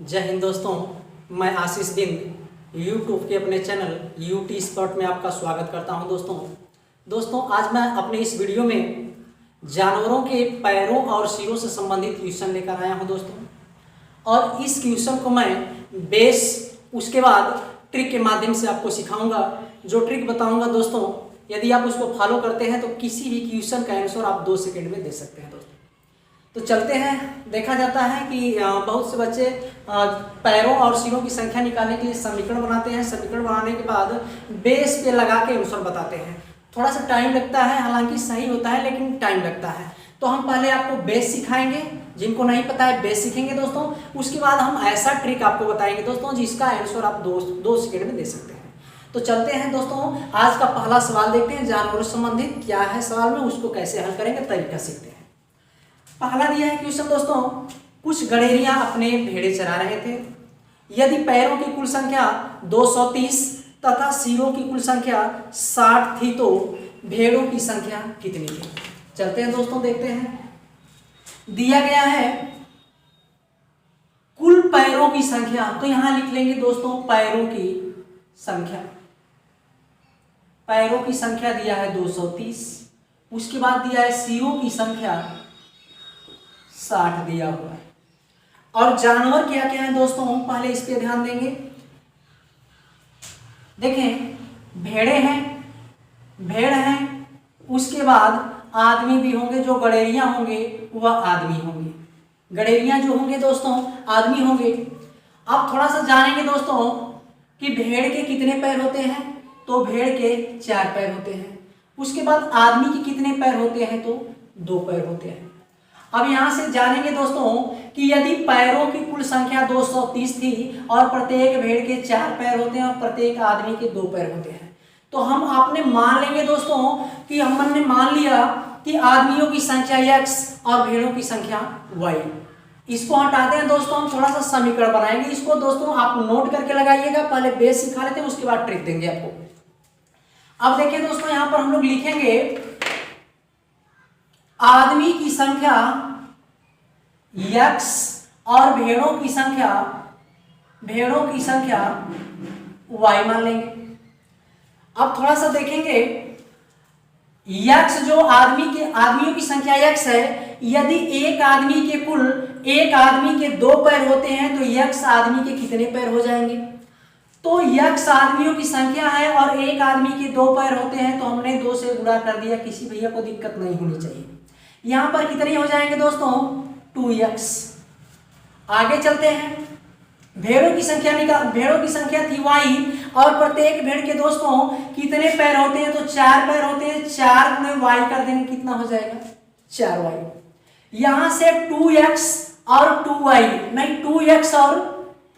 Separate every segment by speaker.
Speaker 1: जय हिंद दोस्तों, मैं आशीष बिंद यूट्यूब के अपने चैनल यूटी स्पॉट में आपका स्वागत करता हूं। दोस्तों आज मैं अपने इस वीडियो में जानवरों के पैरों और सिरों से संबंधित क्वेश्चन लेकर आया हूं दोस्तों। और इस क्वेश्चन को मैं बेस उसके बाद ट्रिक के माध्यम से आपको सिखाऊंगा। जो ट्रिक बताऊंगा दोस्तों, यदि आप उसको फॉलो करते हैं तो किसी भी क्वेश्चन का आंसर आप 2 सेकंड में दे सकते हैं दोस्तों। तो चलते हैं। देखा जाता है कि बहुत से बच्चे पैरों और सिरों की संख्या निकालने के लिए समीकरण बनाते हैं। समीकरण बनाने के बाद बेस पे लगा के आंसर बताते हैं। थोड़ा सा टाइम लगता है, हालांकि सही होता है लेकिन टाइम लगता है। तो हम पहले आपको बेस सिखाएंगे, जिनको नहीं पता है बेस सीखेंगे दोस्तों। उसके बाद हम ऐसा ट्रिक आपको बताएंगे दोस्तों जिसका आंसर आप दो सेकंड में दे सकते हैं। तो चलते हैं दोस्तों, आज का पहला सवाल देखते हैं। जानवरों से संबंधित क्या है सवाल में, उसको कैसे हल करेंगे तरीका सीखते हैं। पहला दिया है क्वेश्चन दोस्तों, कुछ गड़ेरियां अपने भेड़े चरा रहे थे। यदि पैरों की कुल संख्या 230 तथा सिरों की कुल संख्या 60 थी तो भेड़ों की संख्या कितनी थी। चलते हैं दोस्तों, देखते हैं। दिया गया है कुल पैरों की संख्या, तो यहां लिख लेंगे दोस्तों पैरों की संख्या। पैरों की संख्या दिया है 230। उसके बाद दिया है सिरों की संख्या 60 दिया हुआ है। और जानवर क्या क्या है दोस्तों, हम पहले इस पे ध्यान देंगे। देखें, भेड़े हैं, भेड़ हैं, उसके बाद आदमी भी होंगे। जो गड़ेरियां होंगे वह आदमी होंगे। गड़ेरियां जो होंगे दोस्तों आदमी होंगे। अब थोड़ा सा जानेंगे दोस्तों कि भेड़ के कितने पैर होते हैं। तो भेड़ के 4 पैर होते हैं। उसके बाद आदमी के कितने पैर होते हैं, तो 2 पैर होते हैं। अब यहां से जानेंगे दोस्तों कि यदि पैरों की कुल संख्या 230 थी और प्रत्येक भेड़ के 4 पैर होते हैं और प्रत्येक आदमी के 2 पैर होते हैं, तो हम आपने मान लेंगे दोस्तों कि हमने मान लिया कि आदमियों की संख्या x और भेड़ों की संख्या y। इसको हटाते हैं दोस्तों, हम थोड़ा सा समीकरण बनाएंगे। इसको दोस्तों आप नोट करके लगाइएगा। पहले बेस सिखा लेते हैं, उसके बाद ट्रिक देंगे आपको। अब देखिए दोस्तों, यहां पर हम लोग लिखेंगे आदमी की संख्या x और भेड़ों की संख्या y मान लेंगे। अब थोड़ा सा देखेंगे, x जो आदमियों की संख्या x है। यदि एक आदमी के 2 पैर होते हैं तो x आदमी के कितने पैर हो जाएंगे। तो x आदमियों की संख्या है और एक आदमी के 2 पैर होते हैं, तो हमने 2 से गुणा कर दिया। किसी भैया को दिक्कत नहीं होनी चाहिए। यहां पर कितने हो जाएंगे दोस्तों, 2x। आगे चलते हैं। भेड़ों की संख्या थी y और प्रत्येक भेड़ के दोस्तों कितने पैर होते हैं, तो 4 पैर होते हैं। 4 गुणे y कर देंगे, कितना हो जाएगा, 4y। यहां से 2x और 2y नहीं, 2x और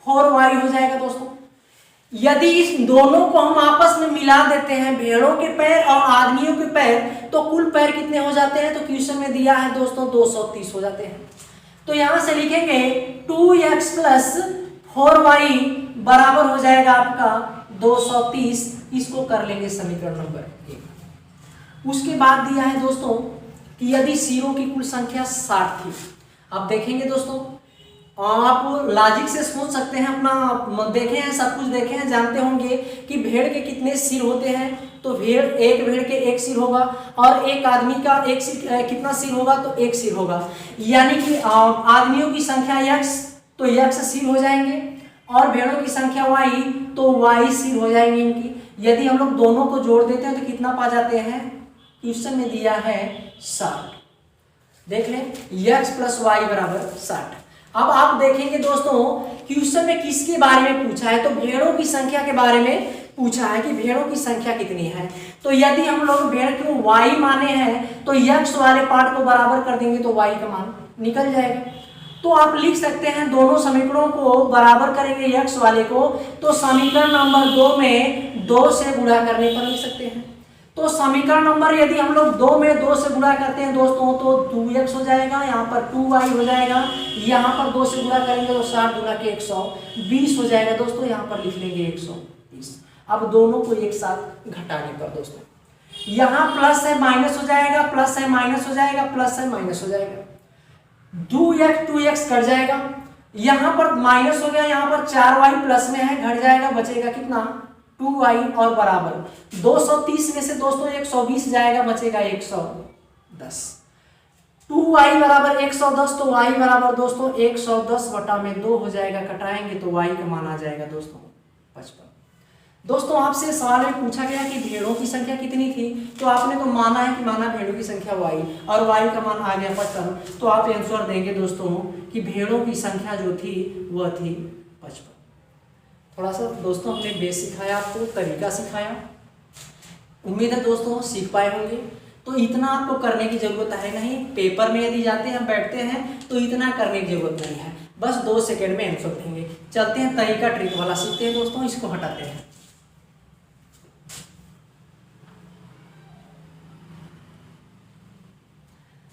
Speaker 1: 4y हो जाएगा दोस्तों। यदि इस दोनों को हम आपस में मिला देते हैं, भेड़ों के पैर और आदमियों के पैर, तो कुल पैर कितने हो जाते हैं, तो क्वेश्चन में दिया है दोस्तों 230 हो जाते हैं। तो यहां से लिखेंगे 2x प्लस 4y बराबर हो जाएगा आपका 230। इसको कर लेंगे समीकरण नंबर 1। उसके बाद दिया है दोस्तों कि यदि सिरों की कुल संख्या 60 थी। अब देखेंगे दोस्तों, आप लॉजिक से सोच सकते हैं, अपना देखे हैं, सब कुछ देखे हैं, जानते होंगे कि भेड़ के कितने सिर होते हैं। तो एक भेड़ के 1 सिर होगा और एक आदमी का कितना सिर होगा, तो 1 सिर होगा। यानी कि आदमियों की संख्या x, तो x सिर हो जाएंगे और भेड़ों की संख्या y, तो y सिर हो जाएंगे इनकी। यदि हम लोग दोनों को जोड़ देते हैं तो कितना पा जाते हैं, क्वेश्चन में दिया है 60। देख लें, x प्लस y बराबर 60। अब आप देखेंगे दोस्तों क्वेश्चन में किसके बारे में पूछा है, तो भेड़ों की संख्या के बारे में पूछा है कि भेड़ों की संख्या कितनी है। तो यदि हम लोग भेड़ को y माने हैं तो x वाले पार्ट को बराबर कर देंगे तो y का मान निकल जाएगा। तो आप लिख सकते हैं, दोनों समीकरणों को बराबर करेंगे x वाले को, तो समीकरण नंबर 2 में 2 से गुणा करने पर लिख सकते हैं। तो समीकरण नंबर यदि हम लोग 2 में 2 से गुणा करते हैं दोस्तों, तो 2x हो जाएगा, यहाँ पर 2y हो जाएगा। यहाँ पर 2 से गुणा करेंगे तो 60 गुणा के 120 हो जाएगा दोस्तों। यहाँ पर लिख लेंगे 120। अब दोनों को एक साथ घटाने पर दोस्तों, यहाँ प्लस है माइनस हो जाएगा, प्लस है माइनस हो जाएगा, प्लस है माइनस हो जाएगा। 2x कट जाएगा यहां पर माइनस हो गया, यहां पर 4y प्लस में है, घट जाएगा, बचेगा कितना 2y और बराबर 230 में से दोस्तों 120 जाएगा, बचेगा 110। 2y बराबर 110, तो y बराबर दोस्तों 110 बटा में 2 हो जाएगा, कटाएंगे तो y का मान आ जाएगा दोस्तों 55। दोस्तों आपसे सवाल में पूछा गया कि भेड़ों की संख्या कितनी थी, तो आपने तो माना है कि माना भेड़ों की संख्या y और y का मान आ गया 55, तो आप आंसर देंगे दोस्तों कि भेड़ों की संख्या जो थी वह थी 55। थोड़ा सा दोस्तों हमने बेस सिखाया, आपको तरीका सिखाया, उम्मीद है दोस्तों सीख पाए होंगे। तो इतना आपको करने की जरूरत है नहीं, पेपर में यदि जाते हैं बैठते हैं तो इतना करने की जरूरत नहीं है, बस 2 सेकंड में आंसर देंगे। चलते हैं तरीका ट्रिक वाला सीखते हैं दोस्तों, इसको हटाते हैं।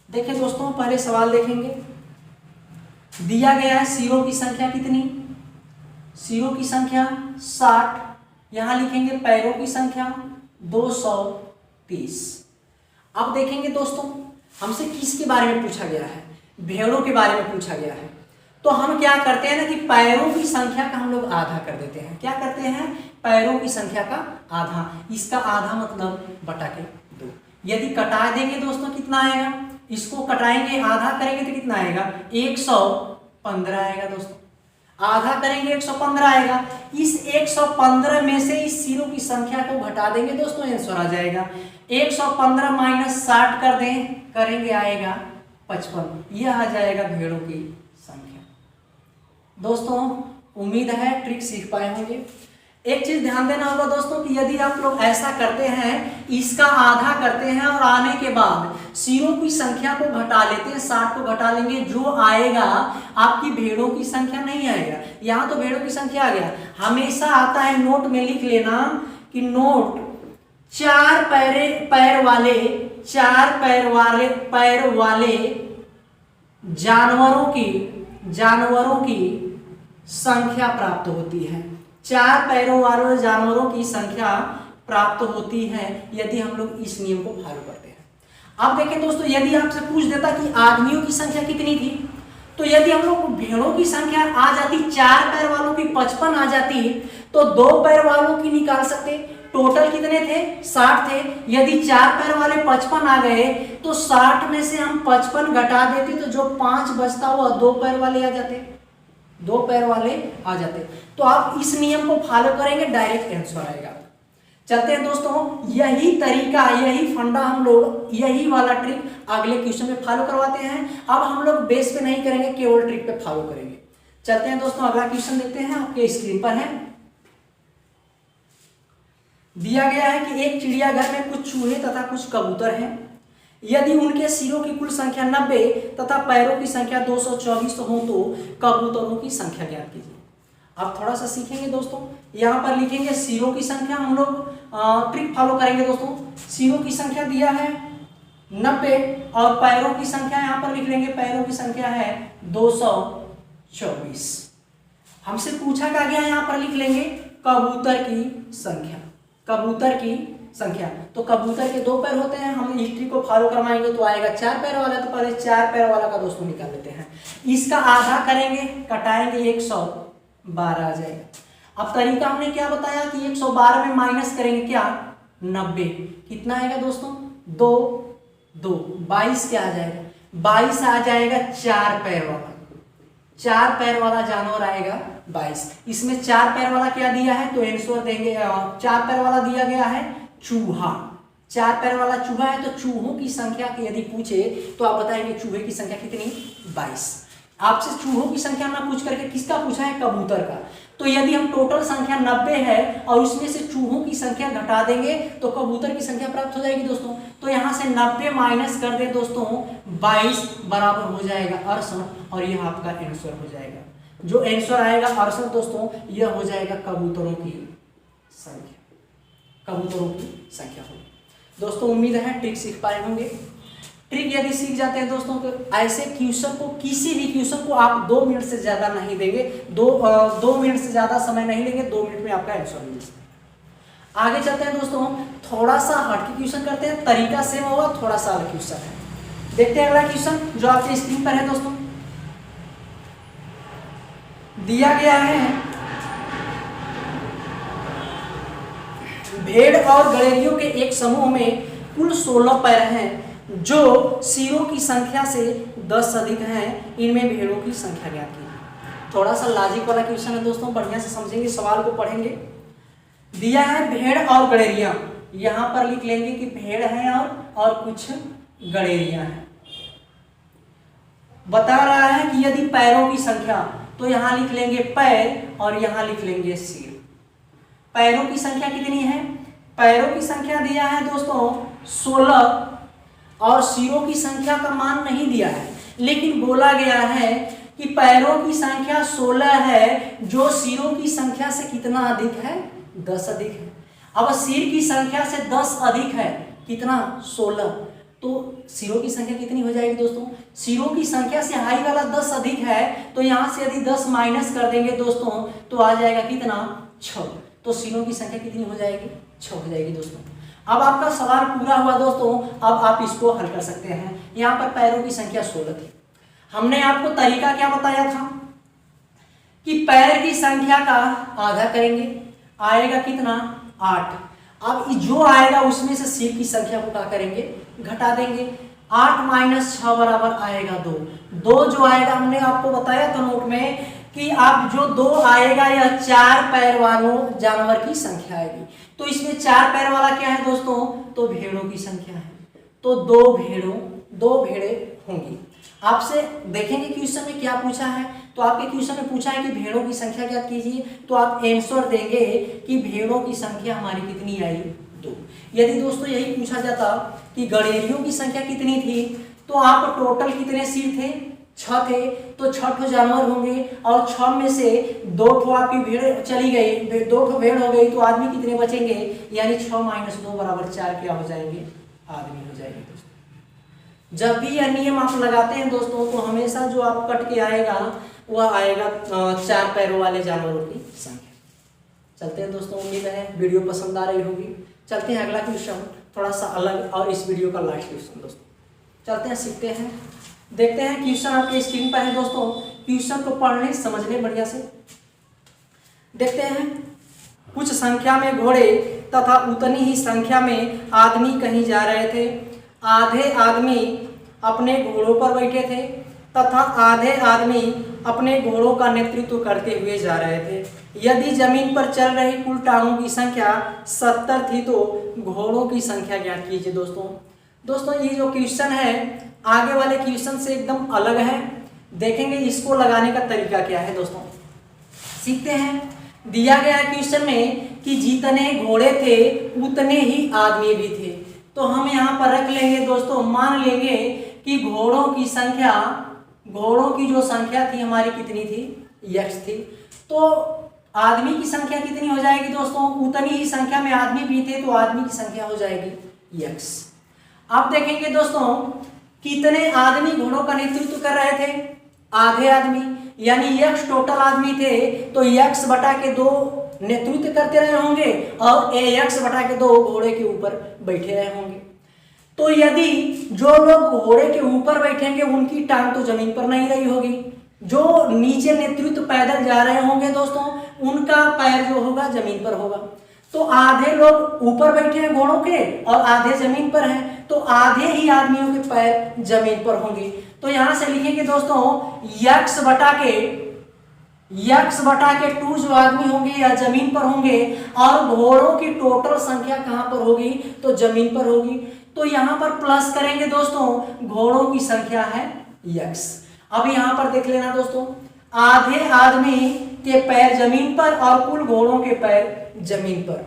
Speaker 1: देखिए दोस्तों पहले सवाल देखेंगे, दिया गया है सिरों की संख्या कितनी, सिरों की संख्या 60, यहां लिखेंगे पैरों की संख्या 230। अब देखेंगे दोस्तों हमसे किसके बारे में पूछा गया है, भेड़ों के बारे में पूछा गया है, तो हम क्या करते हैं ना कि पैरों की संख्या का हम लोग आधा कर देते हैं। क्या करते हैं, पैरों की संख्या का आधा, इसका आधा मतलब बटा के 2। यदि कटा देंगे दोस्तों कितना आएगा, इसको कटाएंगे आधा करेंगे तो कितना आएगा 115 आएगा दोस्तों, आधा करेंगे 115 आएगा। इस 115 में से इस सिरों की संख्या को घटा देंगे दोस्तों, आंसर आ जाएगा 115 माइनस 60 कर दें, करेंगे आएगा 55, यह आ जाएगा भेड़ों की संख्या। दोस्तों उम्मीद है ट्रिक सीख पाए होंगे। एक चीज ध्यान देना होगा दोस्तों कि यदि आप लोग ऐसा करते हैं, इसका आधा करते हैं और आने के बाद सिरों की संख्या को घटा लेते हैं, 60 को घटा लेंगे, जो आएगा आपकी भेड़ों की संख्या नहीं आएगा। यहाँ तो भेड़ों की संख्या आ गया, हमेशा आता है नोट में लिख लेना कि नोट 4 पैर वाले जानवरों की संख्या प्राप्त होती है। 4 पैरों वाले जानवरों की संख्या प्राप्त होती है यदि हम लोग इस नियम को फॉलो करते हैं। अब देखें दोस्तों, यदि आपसे पूछ देता कि आदमियों की संख्या कितनी थी, तो यदि हम लोग भेड़ों की संख्या आ जाती 4 पैर वालों की 55 आ जाती, तो 2 पैर वालों की निकाल सकते। टोटल कितने थे 60 थे, यदि 4 पैर वाले 55 आ गए तो 60 में से हम 55 घटा देते तो जो 5 बचता हुआ 2 पैर वाले आ जाते, 2 पैर वाले आ जाते। तो आप इस नियम को फॉलो करेंगे, डायरेक्ट आंसर आएगा। चलते हैं दोस्तों, यही तरीका, यही फंडा हम लोग, यही वाला ट्रिक अगले क्वेश्चन में फॉलो करवाते हैं। अब हम लोग बेस पे नहीं करेंगे, केवल ट्रिक पे फॉलो करेंगे। चलते हैं दोस्तों, अगला क्वेश्चन देखते हैं, आपके स्क्रीन पर है। दिया गया है कि एक चिड़ियाघर में कुछ चूहे तथा कुछ कबूतर हैं। यदि उनके सिरों की कुल संख्या 90 तथा पैरों की संख्या 224 हो तो कबूतरों की संख्या ज्ञात कीजिए। अब थोड़ा सा सीखेंगे दोस्तों, यहाँ पर लिखेंगे सिरों की संख्या, हम लोग ट्रिक फॉलो करेंगे दोस्तों। सिरों की संख्या दिया है 90 और पैरों की संख्या यहाँ पर लिख लेंगे, पैरों की संख्या है 224। हमसे पूछा क्या गया, यहाँ पर लिख लेंगे कबूतर की संख्या, कबूतर की संख्या। तो कबूतर के 2 पैर होते हैं, हम हिस्ट्री को फॉलो करवाएंगे तो आएगा 4 पैर वाला, तो पहले 4 पैर वाला का दोस्तों निकाल लेते हैं। इसका आधा करेंगे, कटाएंगे 112 आ जाएगा। अब तरीका हमने क्या बताया कि 112 में माइनस करेंगे क्या 90, कितना आएगा दोस्तों 2 22 क्या आ जाएगा, 22 आ जाएगा 4 पैर वाला, 4 पैर वाला जानवर आएगा 22। इसमें 4 पैर वाला क्या दिया है तो आंसर देंगे, 4 पैर वाला दिया गया है चूहा, 4 पैर वाला चूहा है। तो चूहों की संख्या की यदि पूछे तो आप बताएंगे चूहे की संख्या कितनी 22। आपसे चूहों की संख्या ना पूछ करके किसका पूछा है, कबूतर का। तो यदि हम टोटल संख्या 90 है और उसमें से चूहों की संख्या घटा देंगे तो कबूतर की संख्या प्राप्त हो जाएगी दोस्तों। तो यहाँ से 90 माइनस कर दे दोस्तों 22 बराबर हो जाएगा 68 और यह आपका आंसर हो जाएगा। जो आंसर आएगा 68 दोस्तों, यह हो जाएगा कबूतरों की संख्या, कबूतरों की संख्या होगी। दोस्तों उम्मीद है ट्रिक सीख पाए होंगे। ट्रिक यदि सीख जाते हैं दोस्तों तो ऐसे क्वेश्चन को, किसी भी क्वेश्चन को आप 2 मिनट से ज्यादा नहीं देंगे, 2 मिनट से ज्यादा समय नहीं लेंगे, 2 मिनट में आपका आंसर मिल जाएगा। आगे चलते हैं दोस्तों, थोड़ा सा हटके क्वेश्चन करते हैं, तरीका सेम होगा, थोड़ा सा अलग क्वेश्चन है। देखते हैं अगला क्वेश्चन जो आपके स्क्रीन पर है दोस्तों। दिया गया है भेड़ और गड़ेरियों के एक समूह में कुल 16 पैर हैं जो सिरों की संख्या से 10 अधिक हैं, इनमें भेड़ों की संख्या ज्ञात कीजिए। थोड़ा सा लॉजिक वाला क्वेश्चन है दोस्तों, बढ़िया से समझेंगे, सवाल को पढ़ेंगे। दिया है भेड़ और गड़ेरियां, यहां पर लिख लेंगे कि भेड़ है और कुछ गड़ेरियां हैं। बता रहा है कि यदि पैरों की संख्या, तो यहां लिख लेंगे पैर और यहां लिख लेंगे सिर। पैरों की संख्या कितनी है? पैरों की संख्या दिया है दोस्तों 16 और सिरों की संख्या का मान नहीं दिया है, लेकिन बोला गया है कि पैरों की संख्या 16 है जो सिरों की संख्या से कितना अधिक है? 10 अधिक है। अब सिर की संख्या से 10 अधिक है, कितना? 16। तो सिरों की संख्या कितनी हो जाएगी दोस्तों? सिरों की संख्या से हाई वाला 10 अधिक है, तो यहां से यदि 10 माइनस कर देंगे दोस्तों तो आ जाएगा कितना? 6। तो सिरों की संख्या कितनी हो जाएगी? 6 हो जाएगी दोस्तों। अब आपका सवाल पूरा हुआ दोस्तों, अब आप इसको हल कर सकते हैं। यहाँ पर पैरों की संख्या 16 थी, हमने आपको तरीका क्या बताया था कि पैर की संख्या का आधा करेंगे, आएगा कितना? 8। अब जो आएगा उसमें से सिर की संख्या को क्या करेंगे? घटा देंगे। 8 माइनस 6 बराबर आएगा 2। 2 जो आएगा हमने आपको बताया था नोट में कि आप जो 2 आएगा यह 4 पैर वालों जानवर की संख्या आएगी। तो इसमें 4 पैर वाला क्या है दोस्तों? तो भेड़ों की संख्या है। तो 2 भेड़े होंगी। आपसे देखेंगे क्वेश्चन में क्या पूछा है, तो आपके क्वेश्चन में पूछा है कि भेड़ों की संख्या ज्ञात कीजिए, तो आप आंसर देंगे कि भेड़ों की संख्या हमारी कितनी आई? 2। यदि दोस्तों यही पूछा जाता कि गड़ेरियों की संख्या कितनी थी, तो आप टोटल कितने सिर थे? 6 थे, तो 6 जानवर होंगे और 6 में से 2 आपकी भेड़ चली गई, 2 भेड़ हो गई, तो आदमी कितने बचेंगे? यानी 6 माइनस 2 बराबर 4 क्या हो जाएंगे? आदमी हो जाएंगे दोस्तों। जब भी यह नियम आप लगाते हैं दोस्तों, तो हमेशा जो आप कट के आएगा वह आएगा 4 पैरों वाले जानवरों की संख्या। चलते हैं दोस्तों, उम्मीद है वीडियो पसंद आ रही होगी। चलते हैं अगला क्वेश्चन, थोड़ा सा अलग और इस वीडियो का लास्ट क्वेश्चन दोस्तों। चलते हैं, सीखते हैं, देखते हैं। क्वेश्चन आपके स्क्रीन पर है दोस्तों, क्वेश्चन को पढ़ने समझने बढ़िया से देखते हैं। कुछ संख्या में घोड़े तथा उतनी ही संख्या में आदमी कहीं जा रहे थे। आधे आदमी अपने घोड़ों पर बैठे थे तथा आधे आदमी अपने घोड़ों का नेतृत्व करते हुए जा रहे थे। यदि जमीन पर चल रही कुल टांगों की संख्या 70 थी, तो घोड़ों की संख्या ज्ञात कीजिए। दोस्तों ये जो क्वेश्चन है आगे वाले क्वेश्चन से एकदम अलग है। देखेंगे इसको लगाने का तरीका क्या है दोस्तों, सीखते हैं। दिया गया क्वेश्चन में कि जितने घोड़े थे उतने ही आदमी भी थे, तो हम यहाँ पर रख लेंगे दोस्तों, मान लेंगे कि घोड़ों की जो संख्या थी हमारी कितनी थी? x थी। तो आदमी की संख्या कितनी हो जाएगी दोस्तों? उतनी ही संख्या में आदमी भी थे, तो आदमी की संख्या हो जाएगी x। अब देखेंगे दोस्तों कितने आदमी घोड़ों का नेतृत्व कर रहे थे? आधे आदमी, यानी x टोटल आदमी थे, तो x बटा के 2 नेतृत्व करते रहे होंगे और x बटा के 2 घोड़े के ऊपर बैठे रहे होंगे। तो यदि जो लोग घोड़े के ऊपर बैठेंगे उनकी टांग तो जमीन पर नहीं रही होगी, जो नीचे नेतृत्व पैदल जा रहे होंगे दोस्तों उनका पैर जो होगा जमीन पर होगा। तो आधे लोग ऊपर बैठे हैं घोड़ों के और आधे जमीन पर हैं, तो आधे ही आदमियों के पैर जमीन पर होंगे। तो यहां से लिखेंगे दोस्तों x बटा के 2 जो आदमी होंगे या जमीन पर होंगे और घोड़ों की टोटल संख्या कहां पर होगी? तो जमीन पर होगी। तो यहां पर प्लस करेंगे दोस्तों, घोड़ों की संख्या है x। अब यहां पर देख लेना दोस्तों, आधे आदमी के पैर जमीन पर और कुल घोड़ों के पैर जमीन पर।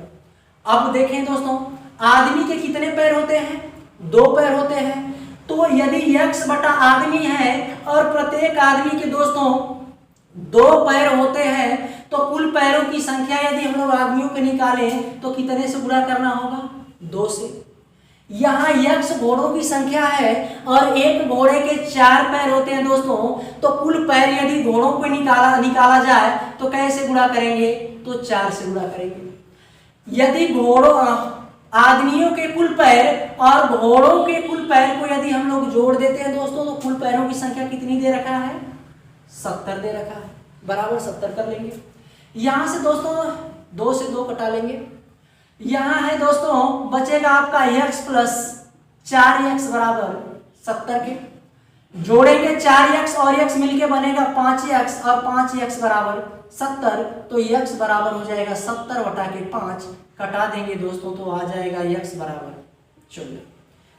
Speaker 1: अब देखें दोस्तों आदमी के कितने पैर होते हैं? 2 पैर होते हैं। तो यदि x बटा आदमी है और प्रत्येक आदमी के दोस्तों 2 पैर होते हैं, तो कुल पैरों की संख्या यदि हम लोग आदमियों के निकालें तो कितने से गुणा करना होगा? 2 से। यहाँ x घोड़ों की संख्या है और एक घोड़े के 4 पैर होते हैं दोस्तों, तो कुल पैर यदि घोड़ों को निकाला जाए तो कैसे गुणा करेंगे? तो 4 से गुणा करेंगे। यदि आदमियों के कुल पैर और घोड़ों के कुल पैर को यदि हम लोग जोड़ देते हैं दोस्तों, तो कुल पैरों की संख्या कितनी दे रखा है? 70 दे रखा है। बराबर 70 कर लेंगे। यहाँ से दोस्तों 2 से 2 कटा लेंगे। यहाँ है दोस्तों बचेगा आपका x प्लस 4x बराबर 70 के, जोड़ेंगे 4x और x मिलके बनेगा 5x और 5x बराबर 70, तो x बराबर हो जाएगा 70 बटा के 5, कटा देंगे दोस्तों तो आ जाएगा x बराबर 14।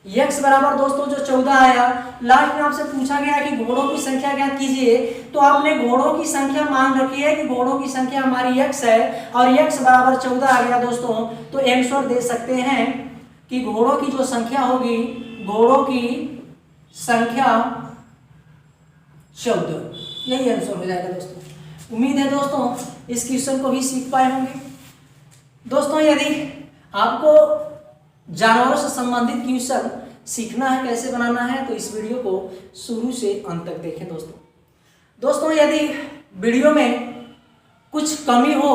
Speaker 1: x बराबर दोस्तों जो 14 आया, लास्ट में आपसे पूछा गया कि घोड़ों की संख्या ज्ञात कीजिए, तो आपने घोड़ों की संख्या मान रखी है कि घोड़ों की संख्या हमारी x है और x बराबर 14 आ गया दोस्तों, तो आंसर दे सकते हैं कि घोड़ों की जो संख्या होगी, घोड़ों की संख्या 14, यही आंसर हो जाएगा दोस्तों। उम्मीद है दोस्तों इस क्वेश्चन को भी सीख पाए होंगे। दोस्तों यदि आपको जानवरों से संबंधित क्वेश्चन सीखना है कैसे बनाना है, तो इस वीडियो को शुरू से अंत तक देखें दोस्तों यदि वीडियो में कुछ कमी हो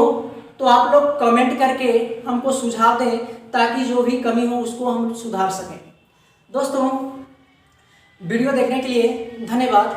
Speaker 1: तो आप लोग कमेंट करके हमको सुझाव दें, ताकि जो भी कमी हो उसको हम सुधार सकें। दोस्तों वीडियो देखने के लिए धन्यवाद।